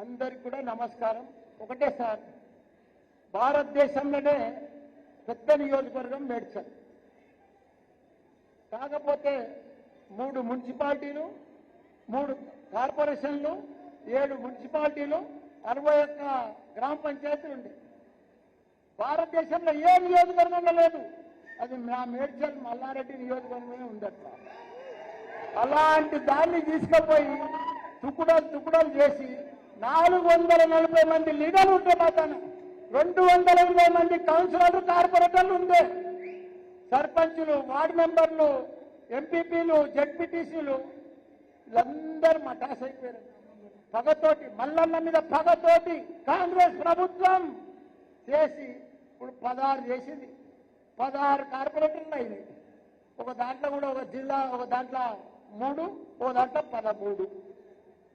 అందరికి కూడా నమస్కారం. ఒకటే సార్, భారతదేశంలోనే పెద్ద నియోజకవర్గం మేడ్చల్. కాకపోతే 3 మున్సిపాలిటీలు, 3 కార్పొరేషన్లు, 7 మున్సిపాలిటీలు, 61 గ్రామ పంచాయతీలు ఉండే. భారతదేశంలో ఏ నియోజకవర్గంలో లేదు. అది నా మేడ్చల్ మల్లారెడ్డి నియోజకవర్గమే ఉందట. అలాంటి దాన్ని తీసుకుపోయి తుకుడలు చేసి 440 మంది లీడర్లు ఉంటే మాత్రం 280 మంది కౌన్సిలర్లు, కార్పొరేటర్లు ఉండే, సర్పంచులు, వార్డు మెంబర్లు, ఎంపీపీలు, జడ్పీటీసీలు వీళ్ళందరూ మటాస్ అయిపోయారు. పగతోటి, మల్లన్న మీద పగతోటి కాంగ్రెస్ ప్రభుత్వం చేసి ఇప్పుడు 16 చేసింది. 16 కార్పొరేటర్లు అయినాయి. ఒక దాంట్లో కూడా ఒక జిల్లా, ఒక దాంట్లో 3, ఒక దాంట్లో 13.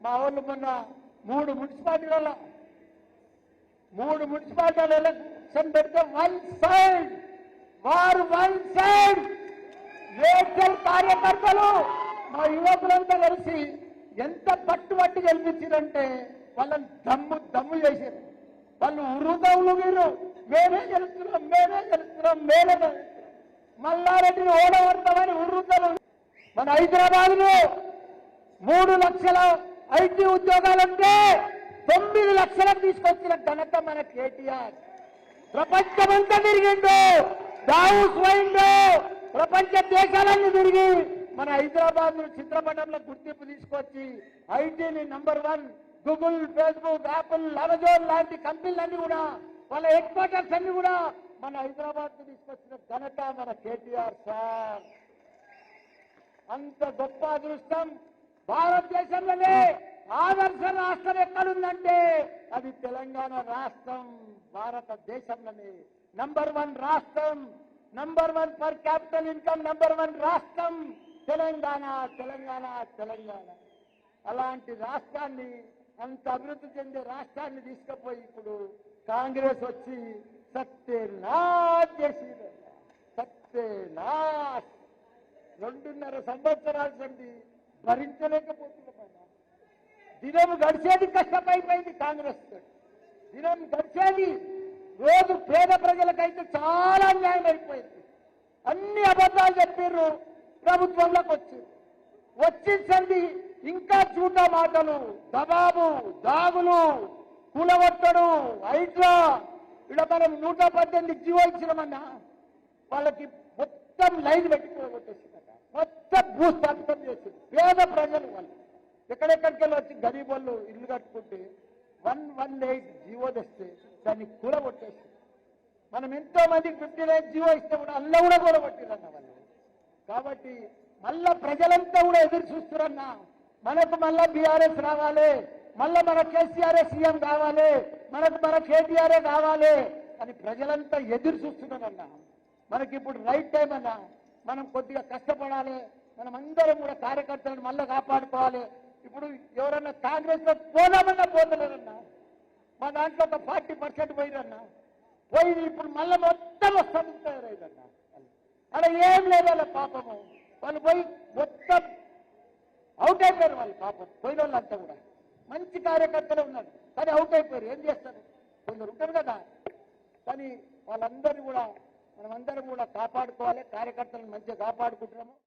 మా వాళ్ళు మొన్న 3 మున్సిపాలిటీలలో ఎలక్షన్ పెడితే వన్ సైడ్ మేడ్చల్ కార్యకర్తలు, మా యువకులంతా కలిసి ఎంత పట్టుబట్టి గెలిపించారంటే వాళ్ళని దమ్ము చేశారు. వాళ్ళు ఉరుదవులు వీరు, మేమే గెలుస్తున్నాం. మల్లారెడ్డిని ఓడగొడతామని ఉర్రుతారు. మన హైదరాబాద్ లో 3 లక్షల ఐటీ ఉద్యోగాలుంటే 9 లక్షలకు తీసుకొచ్చిన ఘనత మన కేటీఆర్. ప్రపంచమంతా తిరిగిండు, దావోస్ పోయిండు, ప్రపంచ దేశాలన్నీ తిరిగి మన హైదరాబాద్ ను చిత్రపటంలో గుర్తింపు తీసుకొచ్చి ఐటీని number 1, Google, Facebook, Apple, Amazon లాంటి కంపెనీలన్నీ కూడా, వాళ్ళ హెడ్ క్వార్టర్స్ అన్ని కూడా మన హైదరాబాద్ కు తీసుకొచ్చిన ఘనత మన కేటీఆర్ సార్. అంత గొప్ప అదృష్టం భారతదేశంలోనే ఆదర్శ రాష్ట్రం ఎక్కడుందంటే అది తెలంగాణ రాష్ట్రం. భారతదేశంలోనే నంబర్ 1 రాష్ట్రం, number 1 per capital income, number 1 రాష్ట్రం తెలంగాణ. అలాంటి రాష్ట్రాన్ని, అంత అభివృద్ధి చెందే రాష్ట్రాన్ని తీసుకుపోయి ఇప్పుడు కాంగ్రెస్ వచ్చి సత్యనాశ్ చేసింది. 2.5 సంవత్సరాల నుండి భరించలేకపోతున్నాం. దినం గడిచేది కష్టమైపోయింది కాంగ్రెస్. దినం గడిచేది రోజు పేద ప్రజలకైతే చాలా అన్యాయం అయిపోయింది. అన్ని అబద్ధాలు చెప్పారు. ప్రభుత్వంలోకి వచ్చింది ఇంకా చూట మాటలు, దబాబు, దాగులు, కూలగొట్టడు, హైడ్రా. ఇలా మనం 118 జీవో ఇచ్చినామన్నా వాళ్ళకి మొత్తం లైన్ పెట్టుకోగొట్టేసిందట. మొత్తం భూస్థాపితం చేసింది. పేద ప్రజలు వాళ్ళు ఎక్కడెక్కడికి వచ్చి గరీబ్ వాళ్ళు ఇల్లు కట్టుకుంటే 118 జీవో తెస్తే దాన్ని కూలగొట్టేసి, మనం ఎంతో మందికి 59 జీవో ఇస్తే కూడా అల్ల కూడా కూలగొట్టిరన్న వాళ్ళు. కాబట్టి మళ్ళా ప్రజలంతా కూడా ఎదురు చూస్తురన్నా, మనకు మళ్ళా బీఆర్ఎస్ రావాలి, మళ్ళా మన కేసీఆర్ఏ సీఎం కావాలి, మన కేటీఆర్ఏ కావాలి అని ప్రజలంతా ఎదురు చూస్తున్నారన్నా. మనకి ఇప్పుడు రైట్ టైం అన్నా. మనం కొద్దిగా కష్టపడాలి. మనం అందరం కూడా కార్యకర్తలను మళ్ళా కాపాడుకోవాలి. ఇప్పుడు ఎవరన్నా కాంగ్రెస్ లో పోదామన్నా పోతలేరన్నా. మా దాంట్లో ఒక 40% పోయిరన్నా. పోయి ఇప్పుడు మళ్ళీ మొత్తం వస్తారన్నా. అలా ఏం లేదు వాళ్ళ పాపము. వాళ్ళు పోయి మొత్తం అవుట్ అయిపోయారు. వాళ్ళు పాపం పోయిన వాళ్ళంతా కూడా మంచి కార్యకర్తలు ఉన్నారు, కానీ అవుట్ అయిపోయారు. ఏం చేస్తారు, కొందరు ఉంటారు కదా. కానీ వాళ్ళందరినీ కూడా మనమందరం కూడా కాపాడుకోవాలి. కార్యకర్తలను మంచిగా కాపాడుకుంటున్నాము.